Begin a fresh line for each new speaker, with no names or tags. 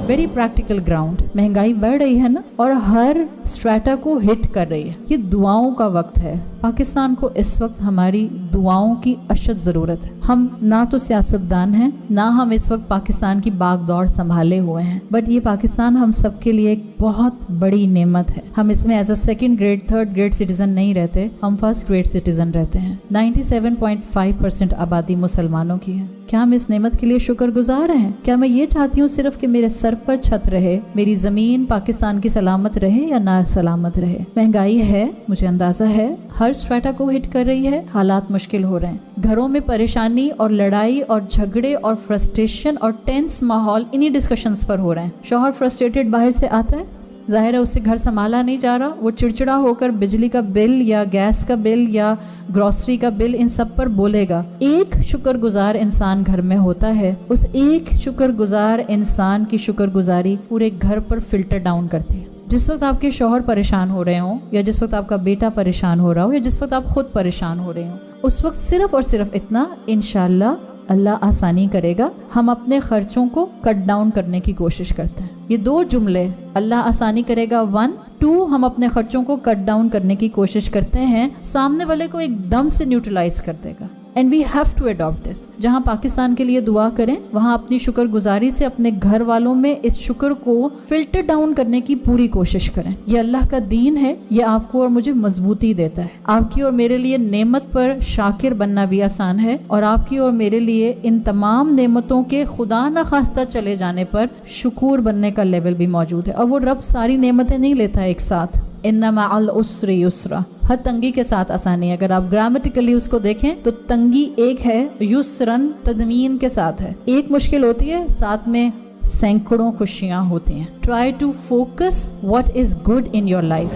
Very practical ground. महंगाई बढ़ रही है ना, और हर स्ट्रेटा को हिट कर रही है। ये दुआओं का वक्त है। पाकिस्तान को इस वक्त हमारी दुआओं की अशद ज़रूरत है। हम ना तो सियासतदान हैं, ना हम इस वक्त पाकिस्तान की बागदौड़ संभाले हुए हैं, बट ये पाकिस्तान हम सबके लिए एक बहुत बड़ी नेमत है। हम इसमें as a second grade, third grade citizen नहीं रहते, हम फर्स्ट ग्रेड सिटीजन रहते हैं। 97.5% आबादी मुसलमानों की है। क्या हम इस नेमत के लिए शुक्रगुजार हैं? क्या मैं ये चाहती हूँ सिर्फ कि मेरे सर पर छत रहे, मेरी ज़मीन पाकिस्तान की सलामत रहे या ना सलामत रहे? महंगाई है, मुझे अंदाज़ा है, हर स्ट्रेटा को हिट कर रही है। हालात मुश्किल हो रहे हैं। घरों में परेशानी और लड़ाई और झगड़े और फ्रस्ट्रेशन और टेंस माहौल इन्हीं डिस्कशंस पर हो रहे हैं। शौहर फ्रस्ट्रेटेड बाहर से आता है, जाहिर है उससे घर संभाला नहीं जा रहा, वो चिड़चिड़ा होकर बिजली का बिल या गैस का बिल या ग्रोसरी का बिल इन सब पर बोलेगा। एक शुक्रगुजार इंसान घर में होता है, उस एक शुक्रगुजार इंसान की शुक्रगुजारी पूरे घर पर फिल्टर डाउन करती है। जिस वक्त आपके शौहर परेशान हो रहे हो, या जिस वक्त आपका बेटा परेशान हो रहा हो, या जिस वक्त आप खुद परेशान हो रहे हो, उस वक्त सिर्फ और सिर्फ इतना, इंशाल्लाह अल्लाह आसानी करेगा। हम अपने खर्चों को कट डाउन करने की कोशिश करते हैं। ये दो जुमले, अल्लाह आसानी करेगा 1, 2, हम अपने खर्चों को कट डाउन करने की कोशिश करते हैं, सामने वाले को एकदम से न्यूट्रलाइज कर देगा। And we have to adopt this. जहाँ पाकिस्तान के लिए दुआ करें, वहाँ अपनी शुक्रगुजारी से अपने घर वालों में इस शुक्र को फिल्टर डाउन करने की पूरी कोशिश करें। ये अल्लाह का दीन है, ये आपको और मुझे मजबूती देता है। आपकी और मेरे लिए नेमत पर शाकिर बनना भी आसान है, और आपकी और मेरे लिए इन तमाम नेमतों के खुदा न खास्ता चले जाने पर शुक्र बनने का लेवल भी मौजूद है। और वो रब सारी नेमतें नहीं लेता एक साथ। इन्ना मअल उस्रि युस्रा, हर तंगी के साथ आसानी। अगर आप ग्रामेटिकली उसको देखें तो तंगी एक है, युस्रन तदमीन के साथ है। एक मुश्किल होती है, साथ में सैकड़ों खुशियां होती हैं। Try to focus what is good in your life.